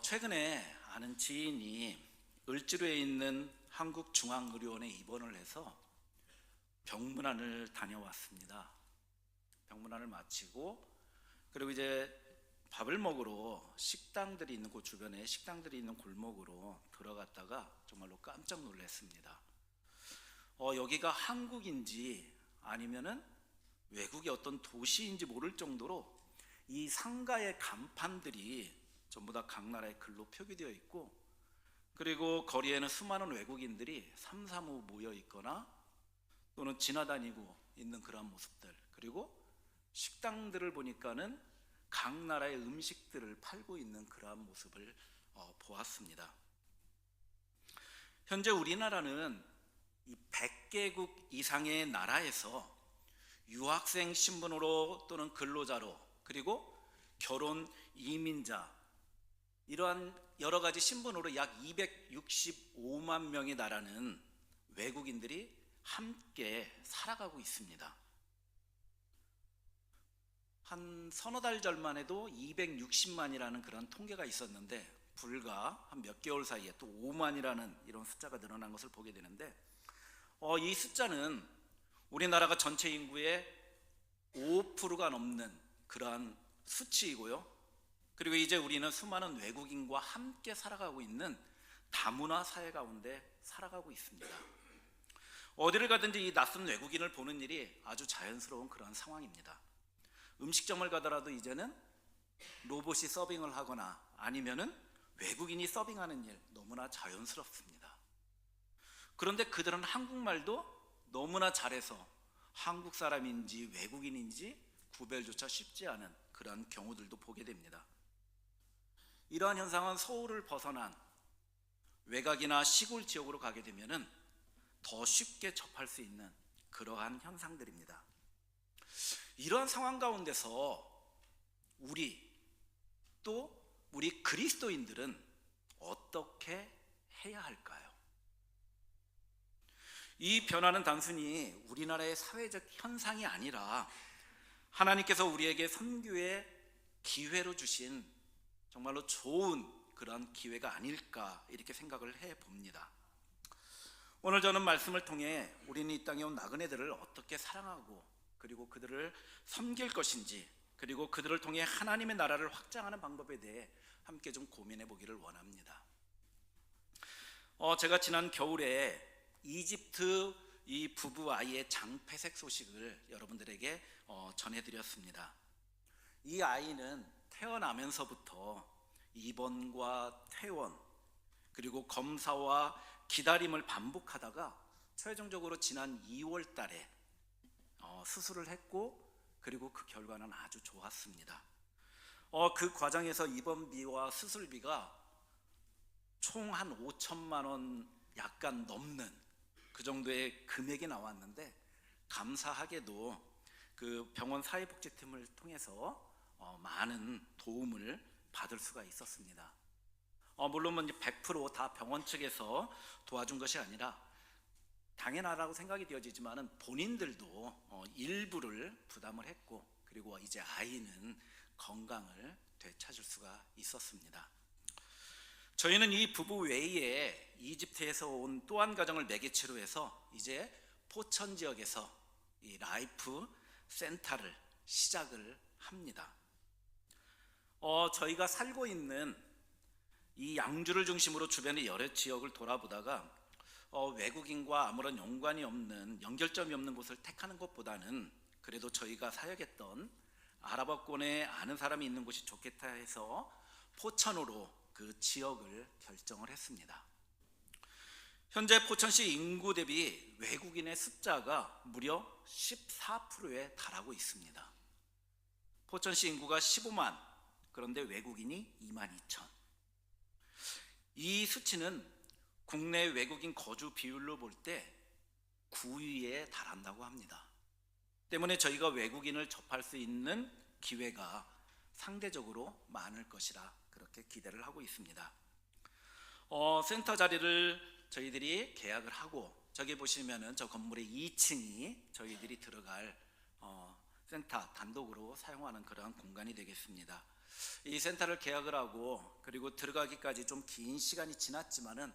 최근에 아는 지인이 을지로에 있는 한국중앙의료원에 입원을 해서 병문안을 다녀왔습니다. 병문안을 마치고 그리고 이제 밥을 먹으러 식당들이 있는 그 주변에 식당들이 있는 골목으로 들어갔다가 정말로 깜짝 놀랐습니다. 여기가 한국인지 아니면은 외국의 어떤 도시인지 모를 정도로 이 상가의 간판들이 전부 다 각 나라의 글로 표기되어 있고, 그리고 거리에는 수많은 외국인들이 삼삼오오 모여 있거나 또는 지나다니고 있는 그런 모습들, 그리고 식당들을 보니까는 각 나라의 음식들을 팔고 있는 그러한 모습을 보았습니다. 현재 우리나라는 이 100개국 이상의 나라에서 유학생 신분으로 또는 근로자로, 그리고 결혼 이민자, 이러한 여러 가지 신분으로 약 265만 명이 달하는 외국인들이 함께 살아가고 있습니다. 한 서너 달 전만 해도 260만이라는 그런 통계가 있었는데 불과 한 몇 개월 사이에 또 5만이라는 이런 숫자가 늘어난 것을 보게 되는데, 이 숫자는 우리나라가 전체 인구의 5%가 넘는 그러한 수치이고요. 그리고 이제 우리는 수많은 외국인과 함께 살아가고 있는 다문화 사회 가운데 살아가고 있습니다. 어디를 가든지 이 낯선 외국인을 보는 일이 아주 자연스러운 그런 상황입니다. 음식점을 가더라도 이제는 로봇이 서빙을 하거나 아니면은 외국인이 서빙하는 일 너무나 자연스럽습니다. 그런데 그들은 한국말도 너무나 잘해서 한국 사람인지 외국인인지 구별조차 쉽지 않은 그런 경우들도 보게 됩니다. 이러한 현상은 서울을 벗어난 외곽이나 시골 지역으로 가게 되면은 더 쉽게 접할 수 있는 그러한 현상들입니다. 이러한 상황 가운데서 우리 그리스도인들은 어떻게 해야 할까요? 이 변화는 단순히 우리나라의 사회적 현상이 아니라 하나님께서 우리에게 선교의 기회로 주신 정말로 좋은 그런 기회가 아닐까 이렇게 생각을 해봅니다. 오늘 저는 말씀을 통해 우리는 이 땅에 온 나그네들을 어떻게 사랑하고 그리고 그들을 섬길 것인지, 그리고 그들을 통해 하나님의 나라를 확장하는 방법에 대해 함께 좀 고민해 보기를 원합니다. 제가 지난 겨울에 이집트 이 부부 아이의 장폐색 소식을 여러분들에게 전해드렸습니다. 이 아이는 태어나면서부터 입원과 퇴원, 그리고 검사와 기다림을 반복하다가 최종적으로 지난 2월 달에 수술을 했고, 그리고 그 결과는 아주 좋았습니다. 그 과정에서 입원비와 수술비가 총 한 5천만 원 약간 넘는 그 정도의 금액이 나왔는데, 감사하게도 그 병원 사회복지팀을 통해서 많은 도움을 받을 수가 있었습니다. 물론 100% 병원 측에서 도와준 것이 아니라 당연하다고 생각이 되어지지만 본인들도 일부를 부담을 했고, 그리고 이제 아이는 건강을 되찾을 수가 있었습니다. 저희는 이 부부 외에 이집트에서 온 또 한 가정을 매개체로 해서 이제 포천 지역에서 이 라이프 센터를 시작을 합니다. 저희가 살고 있는 이 양주를 중심으로 주변의 여러 지역을 돌아보다가 외국인과 아무런 연결점이 없는 곳을 택하는 것보다는 그래도 저희가 사역했던 아랍어권에 아는 사람이 있는 곳이 좋겠다 해서 포천으로 그 지역을 결정을 했습니다. 현재 포천시 인구 대비 외국인의 숫자가 무려 14%에 달하고 있습니다. 포천시 인구가 15만, 그런데 외국인이 2만 2천. 이 수치는 국내 외국인 거주 비율로 볼 때 9위에 달한다고 합니다. 때문에 저희가 외국인을 접할 수 있는 기회가 상대적으로 많을 것이라 그렇게 기대를 하고 있습니다. 센터 자리를 저희들이 계약을 하고, 저기 보시면은 저 건물의 2층이 저희들이 들어갈 센터 단독으로 사용하는 그러한 공간이 되겠습니다. 이 센터를 계약을 하고 그리고 들어가기까지 좀 긴 시간이 지났지만은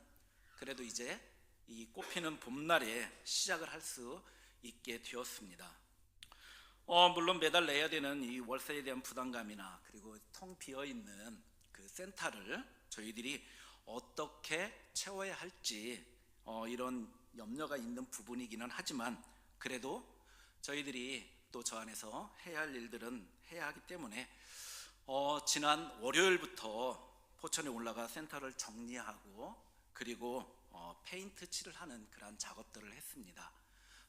그래도 이제 이 꽃피는 봄날에 시작을 할 수 있게 되었습니다. 물론 매달 내야 되는 이 월세에 대한 부담감이나 그리고 텅 비어 있는 그 센터를 저희들이 어떻게 채워야 할지 이런 염려가 있는 부분이기는 하지만 그래도 저희들이 또 저 안에서 해야 할 일들은 해야 하기 때문에 지난 월요일부터 포천에 올라가 센터를 정리하고 그리고 페인트 칠을 하는 그런 작업들을 했습니다.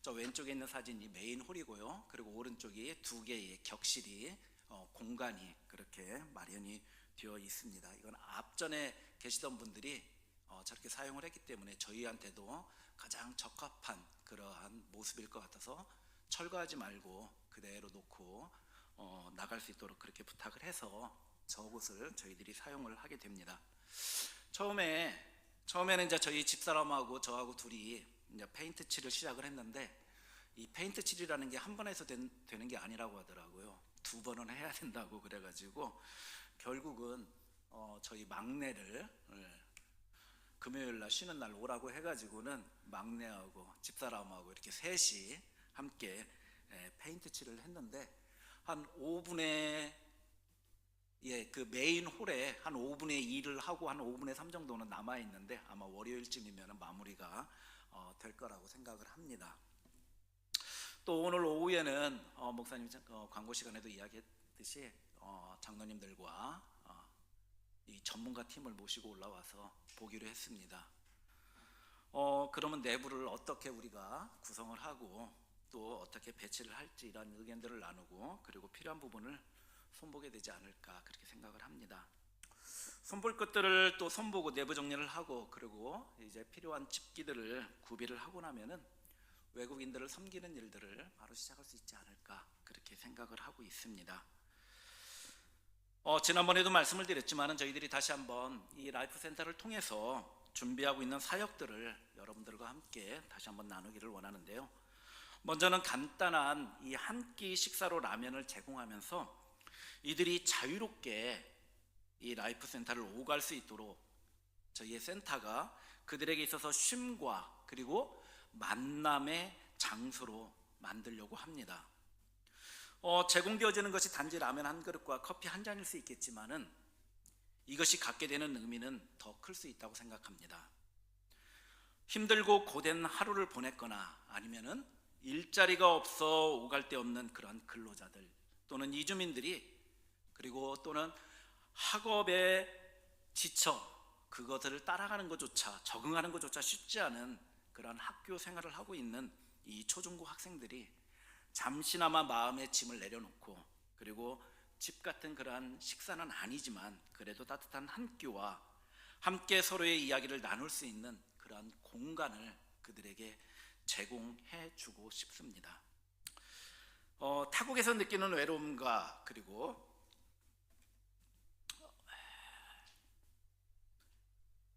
저 왼쪽에 있는 사진이 메인 홀이고요. 그리고 오른쪽이 두 개의 격실이 공간이 그렇게 마련이 되어 있습니다. 이건 앞전에 계시던 분들이 저렇게 사용을 했기 때문에 저희한테도 가장 적합한 그러한 모습일 것 같아서 철거하지 말고 그대로 놓고 나갈 수 있도록 그렇게 부탁을 해서 저곳을 저희들이 사용을 하게 됩니다. 처음에는 이제 저희 집사람하고 저하고 둘이 이제 페인트 칠을 시작을 했는데 이 페인트 칠이라는 게 한 번 해서 되는 게 아니라고 하더라고요. 두 번은 해야 된다고 그래가지고 결국은 저희 막내를 금요일 날 쉬는 날 오라고 해가지고는 막내하고 집사람하고 이렇게 셋이 함께 페인트 칠을 했는데 한 5분의 그 메인 홀에 한 5분의 2를 하고 한 5분의 3 정도는 남아 있는데 아마 월요일쯤이면 마무리가 될 거라고 생각을 합니다. 또 오늘 오후에는 목사님 광고 시간에도 이야기했듯이 장로님들과 이 전문가 팀을 모시고 올라와서 보기로 했습니다. 그러면 내부를 어떻게 우리가 구성을 하고 또 어떻게 배치를 할지 이런 의견들을 나누고 그리고 필요한 부분을 손보게 되지 않을까 그렇게 생각을 합니다. 손볼 것들을 또 손보고 내부 정리를 하고 그리고 이제 필요한 집기들을 구비를 하고 나면은 외국인들을 섬기는 일들을 바로 시작할 수 있지 않을까 그렇게 생각을 하고 있습니다. 지난번에도 말씀을 드렸지만은 저희들이 다시 한번 이 라이프 센터를 통해서 준비하고 있는 사역들을 여러분들과 함께 다시 한번 나누기를 원하는데요. 먼저는 간단한 이 한 끼 식사로 라면을 제공하면서 이들이 자유롭게 이 라이프 센터를 오갈 수 있도록 저희의 센터가 그들에게 있어서 쉼과 그리고 만남의 장소로 만들려고 합니다. 제공되어지는 것이 단지 라면 한 그릇과 커피 한 잔일 수 있겠지만은 이것이 갖게 되는 의미는 더 클 수 있다고 생각합니다. 힘들고 고된 하루를 보냈거나 아니면은 일자리가 없어 오갈 데 없는 그런 근로자들 또는 이주민들이 그리고 또는 학업에 지쳐 그것을 따라가는 것조차 적응하는 것조차 쉽지 않은 그런 학교 생활을 하고 있는 이 초중고 학생들이 잠시나마 마음의 짐을 내려놓고 그리고 집 같은 그러한 식사는 아니지만 그래도 따뜻한 한 끼와 함께 서로의 이야기를 나눌 수 있는 그러한 공간을 그들에게 제공해 주고 싶습니다. 타국에서 느끼는 외로움과 그리고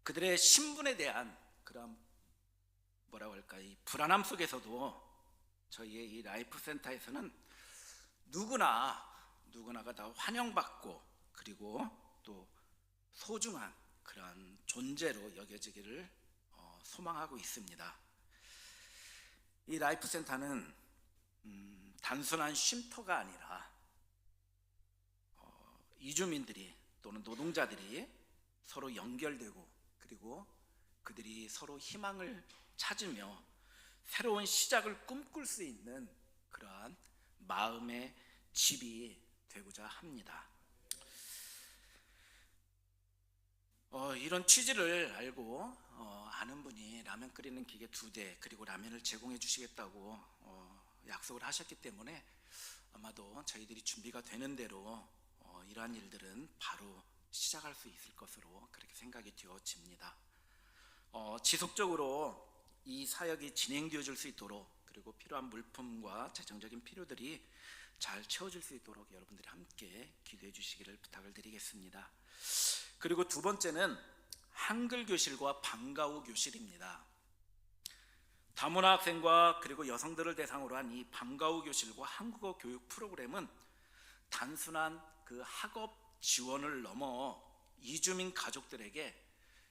그들의 신분에 대한 그런 뭐라고 할까 이 불안함 속에서도 저희의 이 라이프 센터에서는 누구나가 다 환영받고 그리고 또 소중한 그런 존재로 여겨지기를 소망하고 있습니다. 이 라이프 센터는 단순한 쉼터가 아니라 이주민들이 또는 노동자들이 서로 연결되고 그리고 그들이 서로 희망을 찾으며 새로운 시작을 꿈꿀 수 있는 그러한 마음의 집이 되고자 합니다. 이런 취지를 알고 아는 분이 라면 끓이는 기계 2대 그리고 라면을 제공해 주시겠다고 약속을 하셨기 때문에 아마도 저희들이 준비가 되는 대로 이러한 일들은 바로 시작할 수 있을 것으로 그렇게 생각이 되어집니다. 지속적으로 이 사역이 진행되어질 수 있도록 그리고 필요한 물품과 재정적인 필요들이 잘 채워질 수 있도록 여러분들이 함께 기도해 주시기를 부탁을 드리겠습니다. 그리고 두 번째는 한글 교실과 방과후 교실입니다. 다문화 학생과 그리고 여성들을 대상으로 한 이 방과후 교실과 한국어 교육 프로그램은 단순한 그 학업 지원을 넘어 이주민 가족들에게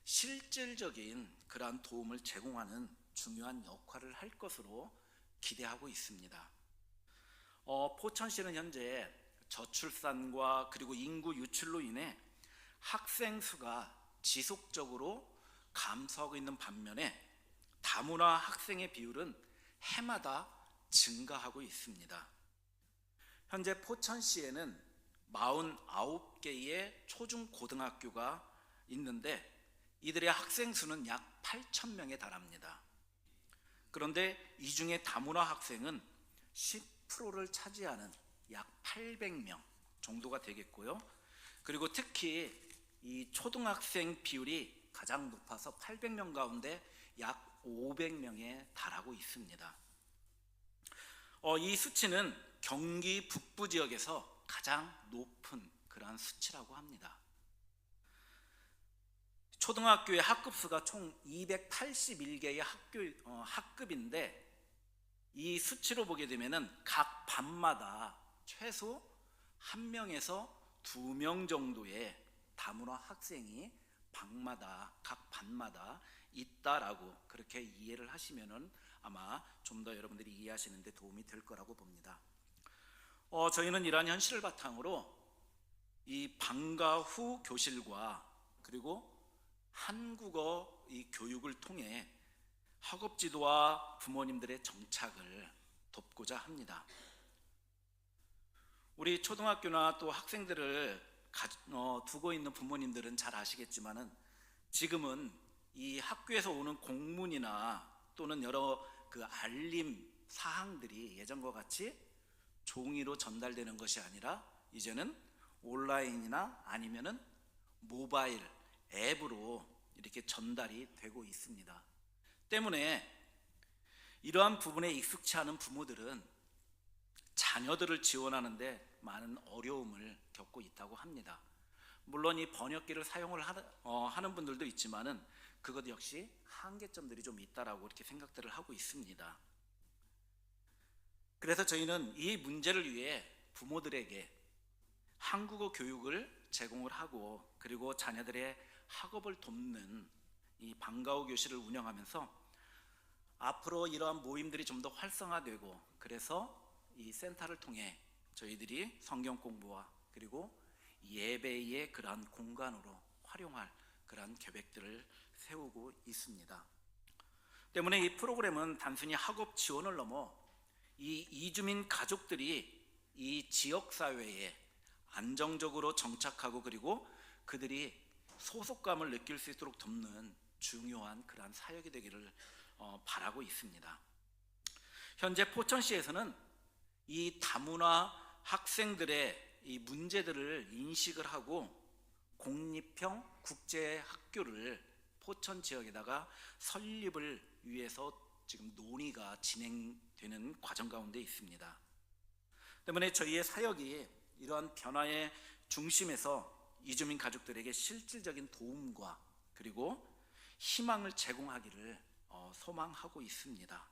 실질적인 그러한 도움을 제공하는 중요한 역할을 할 것으로 기대하고 있습니다. 포천시는 현재 저출산과 그리고 인구 유출로 인해 학생 수가 지속적으로 감소하고 있는 반면에 다문화 학생의 비율은 해마다 증가하고 있습니다. 현재 포천시에는 49개의 초중고등학교가 있는데 이들의 학생 수는 약 8,000명에 달합니다. 그런데 이 중에 다문화 학생은 10%를 차지하는 약 800명 정도가 되겠고요. 그리고 특히 이 초등학생 비율이 가장 높아서 800명 가운데 약 500명에 달하고 있습니다. 이 수치는 경기 북부 지역에서 가장 높은 그러한 수치라고 합니다. 초등학교의 학급 수가 총 281개의 학급인데 이 수치로 보게 되면은 각 반마다 최소 1명에서 2명 정도의 다문화 학생이 각 반마다 있다라고 그렇게 이해를 하시면은 아마 좀 더 여러분들이 이해하시는 데 도움이 될 거라고 봅니다. 저희는 이러한 현실을 바탕으로 이 방과 후 교실과 그리고 한국어 이 교육을 통해 학업 지도와 부모님들의 정착을 돕고자 합니다. 우리 초등학교나 또 학생들을 두고 있는 부모님들은 잘 아시겠지만은 지금은 이 학교에서 오는 공문이나 또는 여러 그 알림 사항들이 예전과 같이 종이로 전달되는 것이 아니라 이제는 온라인이나 아니면은 모바일 앱으로 이렇게 전달이 되고 있습니다. 때문에 이러한 부분에 익숙치 않은 부모들은 자녀들을 지원하는데 많은 어려움을 겪고 있다고 합니다. 물론 이 번역기를 사용을 하는 분들도 있지만은 그것 역시 한계점들이 좀 있다라고 이렇게 생각들을 하고 있습니다. 그래서 저희는 이 문제를 위해 부모들에게 한국어 교육을 제공을 하고 그리고 자녀들의 학업을 돕는 이 방과 후 교실을 운영하면서 앞으로 이러한 모임들이 좀 더 활성화되고 그래서 이 센터를 통해 저희들이 성경 공부와 그리고 예배의 그러한 공간으로 활용할 그러한 계획들을 세우고 있습니다. 때문에 이 프로그램은 단순히 학업 지원을 넘어 이 이주민 가족들이 이 지역사회에 안정적으로 정착하고 그리고 그들이 소속감을 느낄 수 있도록 돕는 중요한 그러한 사역이 되기를 바라고 있습니다. 현재 포천시에서는 이 다문화 학생들의 이 문제들을 인식을 하고 공립형 국제학교를 포천 지역에다가 설립을 위해서 지금 논의가 진행되는 과정 가운데 있습니다. 때문에 저희의 사역이 이러한 변화의 중심에서 이주민 가족들에게 실질적인 도움과 그리고 희망을 제공하기를 소망하고 있습니다.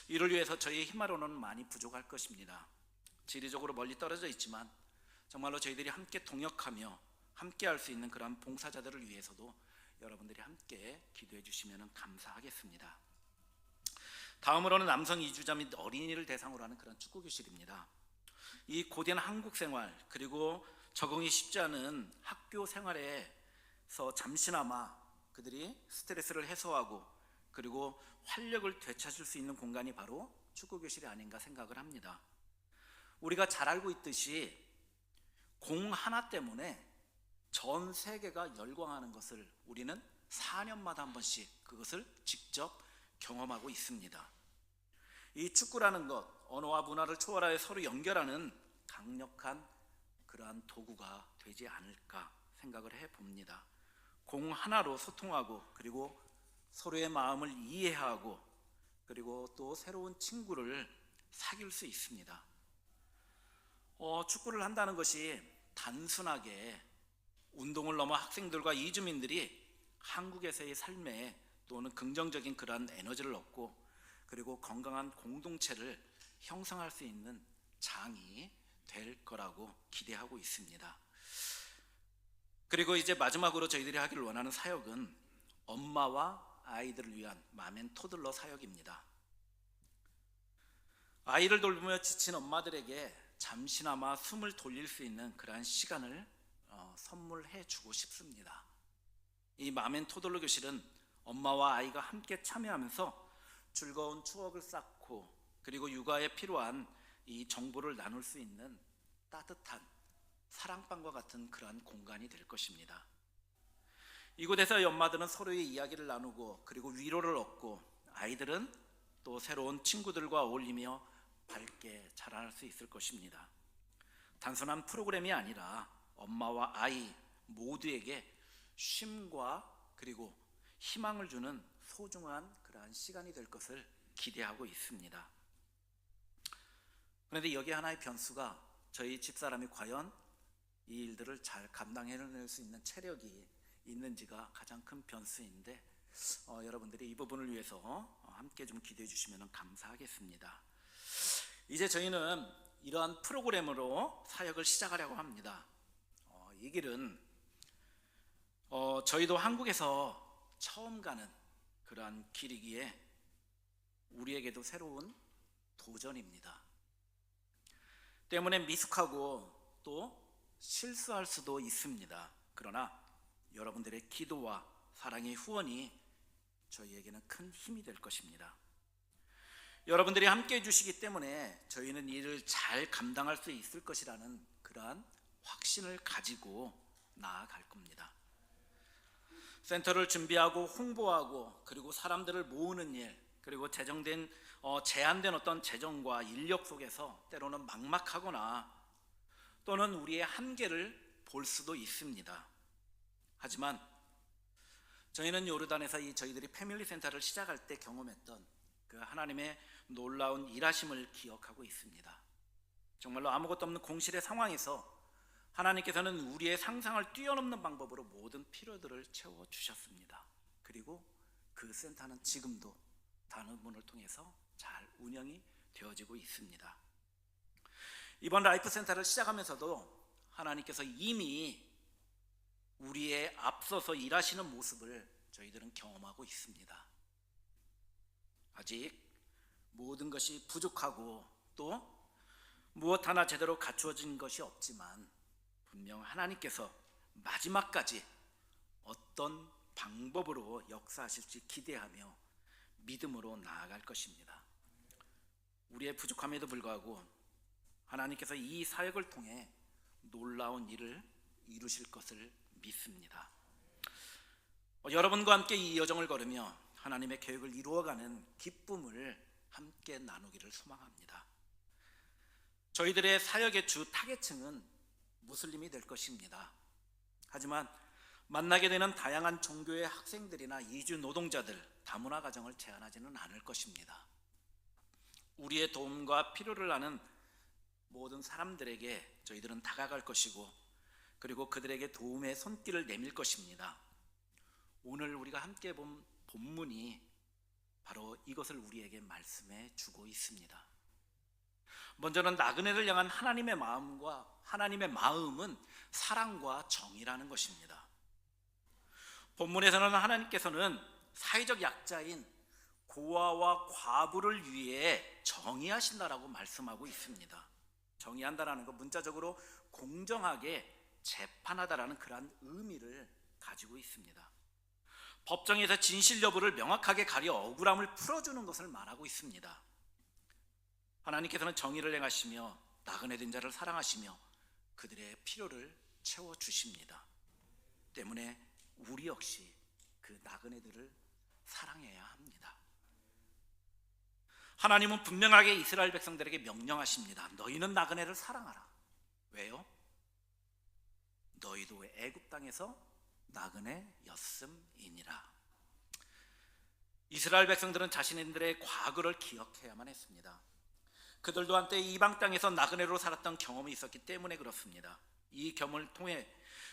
이를 위해서 저희의 힘으로는 많이 부족할 것입니다. 지리적으로 멀리 떨어져 있지만 정말로 저희들이 함께 동역하며 함께 할 수 있는 그런 봉사자들을 위해서도 여러분들이 함께 기도해 주시면 감사하겠습니다. 다음으로는 남성 이주자 및 어린이를 대상으로 하는 그런 축구 교실입니다. 이 고된 한국 생활 그리고 적응이 쉽지 않은 학교 생활에서 잠시나마 그들이 스트레스를 해소하고 그리고 활력을 되찾을 수 있는 공간이 바로 축구 교실이 아닌가 생각을 합니다. 우리가 잘 알고 있듯이 공 하나 때문에 전 세계가 열광하는 것을 우리는 4년마다 한 번씩 그것을 직접 경험하고 있습니다. 이 축구라는 것, 언어와 문화를 초월하여 서로 연결하는 강력한 그러한 도구가 되지 않을까 생각을 해봅니다. 공 하나로 소통하고 그리고 서로의 마음을 이해하고 그리고 또 새로운 친구를 사귈 수 있습니다. 축구를 한다는 것이 단순하게 운동을 넘어 학생들과 이주민들이 한국에서의 삶에 또는 긍정적인 그러한 에너지를 얻고 그리고 건강한 공동체를 형성할 수 있는 장이 될 거라고 기대하고 있습니다. 그리고 이제 마지막으로 저희들이 하기를 원하는 사역은 엄마와 아이들을 위한 맘 앤 토들러 사역입니다. 아이를 돌보며 지친 엄마들에게 잠시나마 숨을 돌릴 수 있는 그러한 시간을 선물해 주고 싶습니다. 이 맘 앤 토들러 교실은 엄마와 아이가 함께 참여하면서 즐거운 추억을 쌓고, 그리고 육아에 필요한 이 정보를 나눌 수 있는 따뜻한 사랑방과 같은 그러한 공간이 될 것입니다. 이곳에서 엄마들은 서로의 이야기를 나누고, 그리고 위로를 얻고, 아이들은 또 새로운 친구들과 어울리며 밝게 자라날 수 있을 것입니다. 단순한 프로그램이 아니라 엄마와 아이 모두에게 쉼과 그리고 희망을 주는 소중한 그러한 시간이 될 것을 기대하고 있습니다. 그런데 여기 하나의 변수가, 저희 집사람이 과연 이 일들을 잘 감당해낼 수 있는 체력이 있는지가 가장 큰 변수인데, 여러분들이 이 부분을 위해서 함께 좀 기대해 주시면 감사하겠습니다. 이제 저희는 이러한 프로그램으로 사역을 시작하려고 합니다. 이 길은 저희도 한국에서 처음 가는 그러한 길이기에 우리에게도 새로운 도전입니다. 때문에 미숙하고 또 실수할 수도 있습니다. 그러나 여러분들의 기도와 사랑의 후원이 저희에게는 큰 힘이 될 것입니다. 여러분들이 함께 해주시기 때문에 저희는 이를 잘 감당할 수 있을 것이라는 그러한 확신을 가지고 나아갈 겁니다. 센터를 준비하고 홍보하고, 그리고 사람들을 모으는 일, 그리고 제한된 어떤 재정과 인력 속에서 때로는 막막하거나 또는 우리의 한계를 볼 수도 있습니다. 하지만 저희는 요르단에서 저희들이 패밀리 센터를 시작할 때 경험했던 그 하나님의 놀라운 일하심을 기억하고 있습니다. 정말로 아무것도 없는 공실의 상황에서 하나님께서는 우리의 상상을 뛰어넘는 방법으로 모든 필요들을 채워주셨습니다. 그리고 그 센터는 지금도 단원문을 통해서 잘 운영이 되어지고 있습니다. 이번 라이프 센터를 시작하면서도 하나님께서 이미 우리의 앞서서 일하시는 모습을 저희들은 경험하고 있습니다. 아직 모든 것이 부족하고 또 무엇 하나 제대로 갖추어진 것이 없지만, 분명 하나님께서 마지막까지 어떤 방법으로 역사하실지 기대하며 믿음으로 나아갈 것입니다. 우리의 부족함에도 불구하고 하나님께서 이 사역을 통해 놀라운 일을 이루실 것을 믿습니다. 여러분과 함께 이 여정을 걸으며 하나님의 계획을 이루어가는 기쁨을 함께 나누기를 소망합니다. 저희들의 사역의 주 타겟층은 무슬림이 될 것입니다. 하지만 만나게 되는 다양한 종교의 학생들이나 이주 노동자들, 다문화 가정을 제한하지는 않을 것입니다. 우리의 도움과 필요를 아는 모든 사람들에게 저희들은 다가갈 것이고, 그리고 그들에게 도움의 손길을 내밀 것입니다. 오늘 우리가 함께 본 본문이 바로 이것을 우리에게 말씀해 주고 있습니다. 먼저는 나그네를 향한 하나님의 마음과 하나님의 마음은 사랑과 정의라는 것입니다. 본문에서는 하나님께서는 사회적 약자인 고아와 과부를 위해 정의하신다라고 말씀하고 있습니다. 정의한다라는 것, 문자적으로 공정하게 재판하다라는 그러한 의미를 가지고 있습니다. 법정에서 진실 여부를 명확하게 가려 억울함을 풀어주는 것을 말하고 있습니다. 하나님께서는 정의를 행하시며 나그네 된 자를 사랑하시며 그들의 필요를 채워주십니다. 때문에 우리 역시 그 나그네들을 사랑해야 합니다. 하나님은 분명하게 이스라엘 백성들에게 명령하십니다. 너희는 나그네를 사랑하라. 왜요? 너희도 애굽 땅에서 나그네였음이니라. 이스라엘 백성들은 자신들의 과거를 기억해야만 했습니다. 그들도 한때 이방 땅에서 나그네로 살았던 경험이 있었기 때문에 그렇습니다. 이 경험을 통해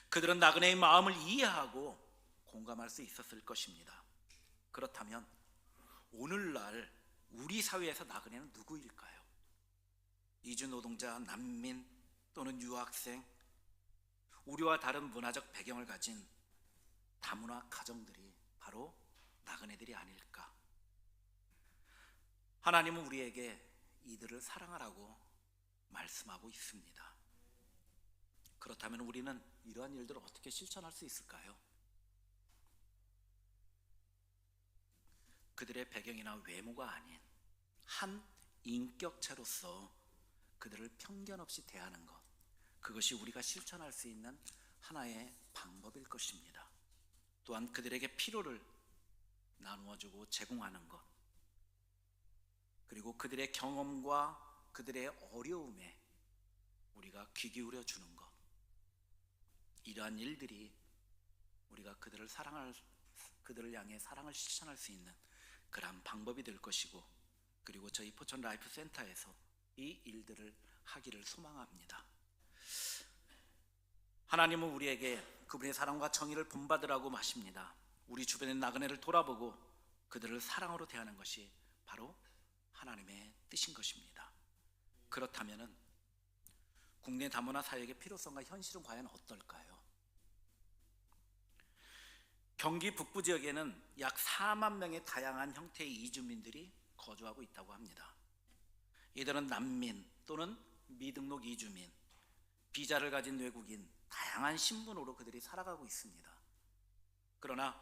그들은 나그네의 마음을 이해하고 공감할 수 있었을 것입니다. 그렇다면 오늘날 우리 사회에서 나그네는 누구일까요? 이주 노동자, 난민 또는 유학생, 우리와 다른 문화적 배경을 가진 다문화 가정들이 바로 나그네들이 아닐까. 하나님은 우리에게 이들을 사랑하라고 말씀하고 있습니다. 그렇다면 우리는 이러한 일들을 어떻게 실천할 수 있을까요? 그들의 배경이나 외모가 아닌 한 인격체로서 그들을 편견 없이 대하는 것, 그것이 우리가 실천할 수 있는 하나의 방법일 것입니다. 또한 그들에게 필요를 나누어주고 제공하는 것, 그리고 그들의 경험과 그들의 어려움에 우리가 귀 기울여 주는 것, 이러한 일들이 우리가 그들을 향해 사랑을 실천할 수 있는 그러한 방법이 될 것이고, 그리고 저희 포천 라이프 센터에서 이 일들을 하기를 소망합니다. 하나님은 우리에게 그분의 사랑과 정의를 본받으라고 하십니다. 우리 주변의 나그네를 돌아보고 그들을 사랑으로 대하는 것이 바로 하나님의 뜻인 것입니다. 그렇다면 국내 다문화 사역의 필요성과 현실은 과연 어떨까요? 경기 북부 지역에는 약 4만 명의 다양한 형태의 이주민들이 거주하고 있다고 합니다. 이들은 난민 또는 미등록 이주민, 비자를 가진 외국인, 다양한 신분으로 그들이 살아가고 있습니다. 그러나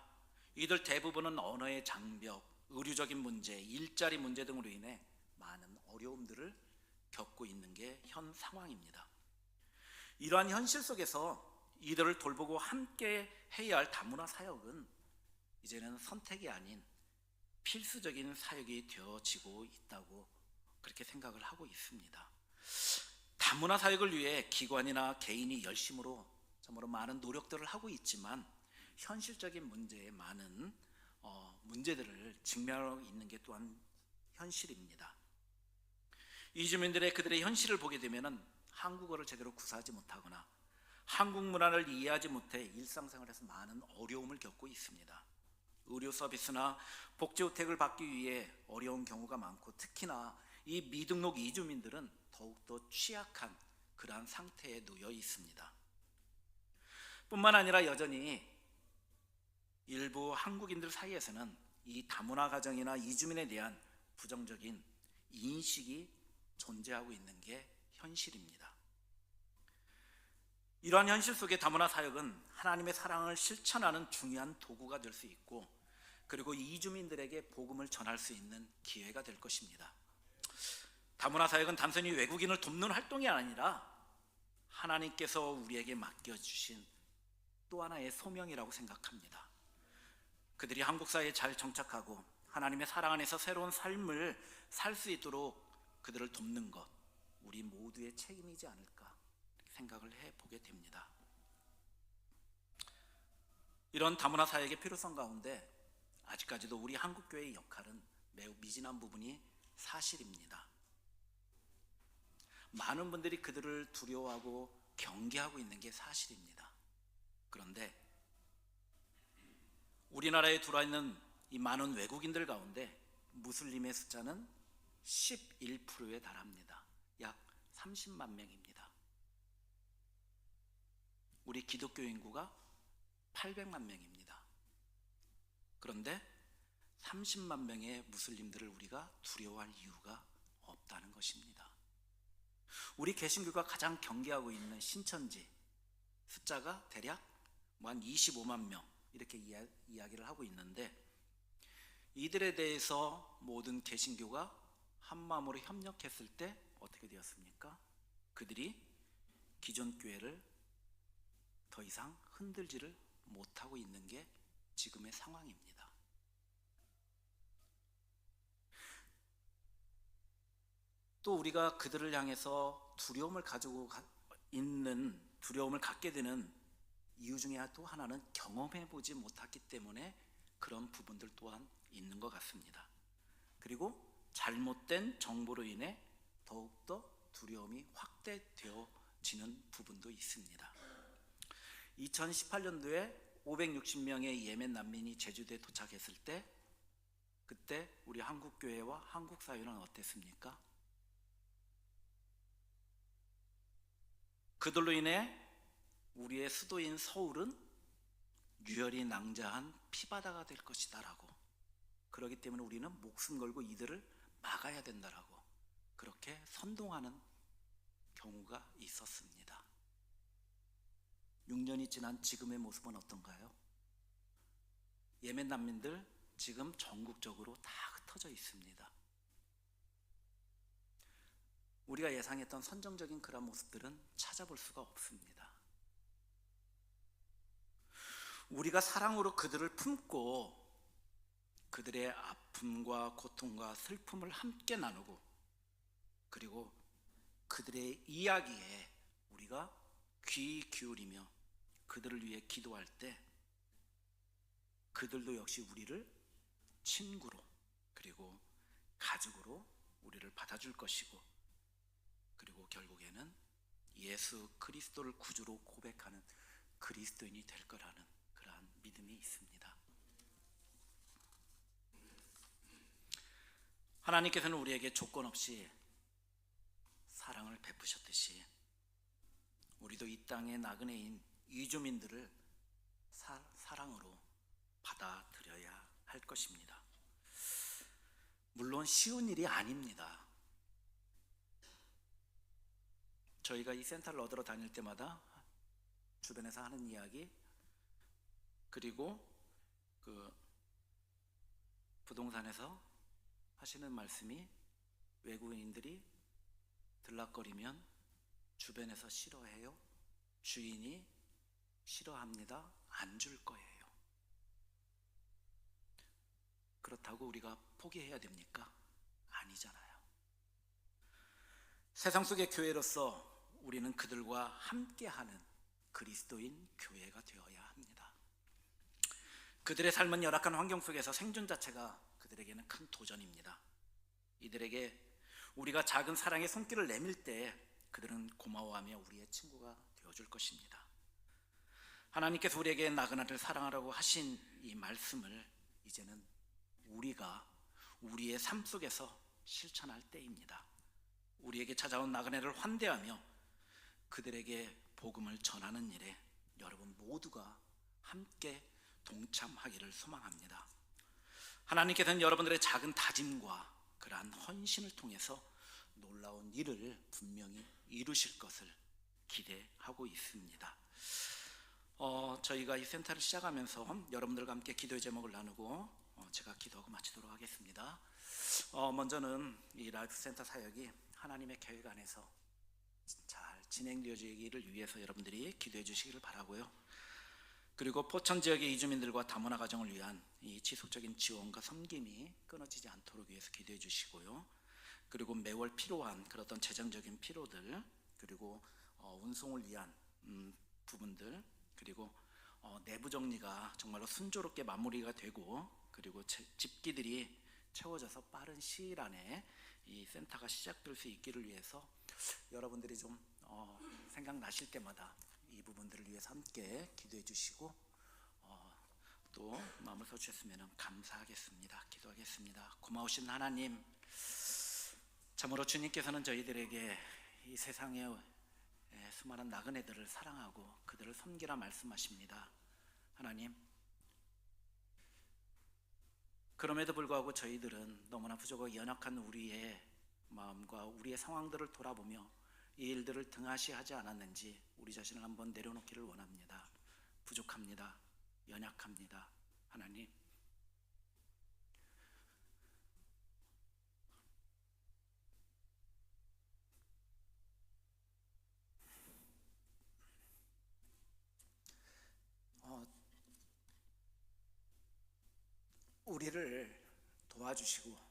이들 대부분은 언어의 장벽, 의료적인 문제, 일자리 문제 등으로 인해 많은 어려움들을 겪고 있는 게 현 상황입니다. 이러한 현실 속에서 이들을 돌보고 함께 해야 할 다문화 사역은 이제는 선택이 아닌 필수적인 사역이 되어지고 있다고 그렇게 생각을 하고 있습니다. 다문화 사역을 위해 기관이나 개인이 열심으로 정말로 많은 노력들을 하고 있지만 현실적인 문제에 많은 문제들을 직면하고 있는 게 또한 현실입니다. 이주민들의 그들의 현실을 보게 되면은 한국어를 제대로 구사하지 못하거나 한국 문화를 이해하지 못해 일상생활에서 많은 어려움을 겪고 있습니다. 의료 서비스나 복지 혜택을 받기 위해 어려운 경우가 많고, 특히나 이 미등록 이주민들은 더욱더 취약한 그러한 상태에 놓여 있습니다. 뿐만 아니라 여전히 일부 한국인들 사이에서는 이 다문화 가정이나 이주민에 대한 부정적인 인식이 존재하고 있는 게 현실입니다. 이러한 현실 속에 다문화 사역은 하나님의 사랑을 실천하는 중요한 도구가 될 수 있고, 그리고 이주민들에게 복음을 전할 수 있는 기회가 될 것입니다. 다문화 사역은 단순히 외국인을 돕는 활동이 아니라 하나님께서 우리에게 맡겨주신 또 하나의 소명이라고 생각합니다. 그들이 한국 사회에 잘 정착하고 하나님의 사랑 안에서 새로운 삶을 살 수 있도록 그들을 돕는 것, 우리 모두의 책임이지 않을까 생각을 해보게 됩니다. 이런 다문화 사역의 필요성 가운데 아직까지도 우리 한국교회의 역할은 매우 미진한 부분이 사실입니다. 많은 분들이 그들을 두려워하고 경계하고 있는 게 사실입니다. 그런데 우리나라에 들어와 있는 이 많은 외국인들 가운데 무슬림의 숫자는 11%에 달합니다. 약 30만 명입니다. 우리 기독교 인구가 800만 명입니다. 그런데 30만 명의 무슬림들을 우리가 두려워할 이유가 없다는 것입니다. 우리 개신교가 가장 경계하고 있는 신천지 숫자가 대략 한 25만 명 이렇게 이야기를 하고 있는데, 이들에 대해서 모든 개신교가 한마음으로 협력했을 때 어떻게 되었습니까? 그들이 기존 교회를 더 이상 흔들지를 못하고 있는 게 지금의 상황입니다. 또 우리가 그들을 향해서 두려움을 갖게 되는 이유 중에 또 하나는 경험해 보지 못했기 때문에 그런 부분들 또한 있는 것 같습니다. 그리고 잘못된 정보로 인해 더욱더 두려움이 확대되어지는 부분도 있습니다. 2018년도에 560명의 예멘 난민이 제주도에 도착했을 때, 그때 우리 한국교회와 한국사회는 어땠습니까? 그들로 인해 우리의 수도인 서울은 유혈이 낭자한 피바다가 될 것이다라고, 그렇기 때문에 우리는 목숨 걸고 이들을 막아야 된다라고 그렇게 선동하는 경우가 있었습니다. 6년이 지난 지금의 모습은 어떤가요? 예멘 난민들 지금 전국적으로 다 흩어져 있습니다. 우리가 예상했던 선정적인 그런 모습들은 찾아볼 수가 없습니다. 우리가 사랑으로 그들을 품고 그들의 아픔과 고통과 슬픔을 함께 나누고, 그리고 그들의 이야기에 우리가 귀 기울이며 그들을 위해 기도할 때 그들도 역시 우리를 친구로 그리고 가족으로 우리를 받아줄 것이고, 그리고 결국에는 예수 그리스도를 구주로 고백하는 그리스도인이 될 거라는 그러한 믿음이 있습니다. 하나님께서는 우리에게 조건 없이 사랑을 베푸셨듯이 우리도 이 땅의 나그네인 이주민들을 사랑으로 받아들여야 할 것입니다. 물론 쉬운 일이 아닙니다. 저희가 이 센터를 얻으러 다닐 때마다 주변에서 하는 이야기, 그리고 그 부동산에서 하시는 말씀이, 외국인들이 들락거리면 주변에서 싫어해요, 주인이 싫어합니다, 안 줄 거예요. 그렇다고 우리가 포기해야 됩니까? 아니잖아요. 세상 속의 교회로서 우리는 그들과 함께하는 그리스도인 교회가 되어야 합니다. 그들의 삶은 열악한 환경 속에서 생존 자체가 그들에게는 큰 도전입니다. 이들에게 우리가 작은 사랑의 손길을 내밀 때 그들은 고마워하며 우리의 친구가 되어줄 것입니다. 하나님께서 우리에게 나그네를 사랑하라고 하신 이 말씀을 이제는 우리가 우리의 삶 속에서 실천할 때입니다. 우리에게 찾아온 나그네를 환대하며 그들에게 복음을 전하는 일에 여러분 모두가 함께 동참하기를 소망합니다. 하나님께서는 여러분들의 작은 다짐과 그러한 헌신을 통해서 놀라운 일을 분명히 이루실 것을 기대하고 있습니다. 저희가 이 센터를 시작하면서 여러분들과 함께 기도의 제목을 나누고 제가 기도하고 마치도록 하겠습니다. 먼저는 이 라이프 센터 사역이 하나님의 계획 안에서 잘 진행되어지기를 위해서 여러분들이 기도해 주시기를 바라고요. 그리고 포천 지역의 이주민들과 다문화 가정을 위한 이 지속적인 지원과 섬김이 끊어지지 않도록 위해서 기도해 주시고요. 그리고 매월 필요한 그런 어떤 재정적인 필요들, 그리고 운송을 위한 부분들, 그리고 내부 정리가 정말로 순조롭게 마무리가 되고, 그리고 집기들이 채워져서 빠른 시일 안에 이 센터가 시작될 수 있기를 위해서 여러분들이 좀 생각나실 때마다 이 부분들을 위해서 함께 기도해 주시고 또 마음을 써주셨으면 감사하겠습니다. 기도하겠습니다. 고마우신 하나님, 참으로 주님께서는 저희들에게 이 세상의 수많은 나그네들을 사랑하고 그들을 섬기라 말씀하십니다. 하나님, 그럼에도 불구하고 저희들은 너무나 부족하고 연약한 우리의 마음과 우리의 상황들을 돌아보며 이 일들을 등하시하지 않았는지 우리 자신을 한번 내려놓기를 원합니다. 부족합니다. 연약합니다. 하나님, 우리를 도와주시고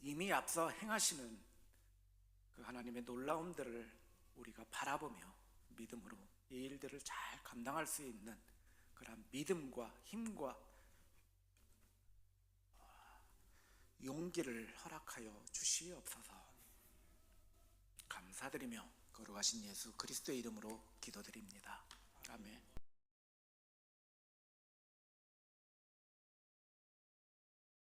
이미 앞서 행하시는 그 하나님의 놀라움들을 우리가 바라보며 믿음으로 이 일들을 잘 감당할 수 있는 그런 믿음과 힘과 용기를 허락하여 주시옵소서. 감사드리며 거룩하신 예수 그리스도의 이름으로 기도드립니다. 아멘.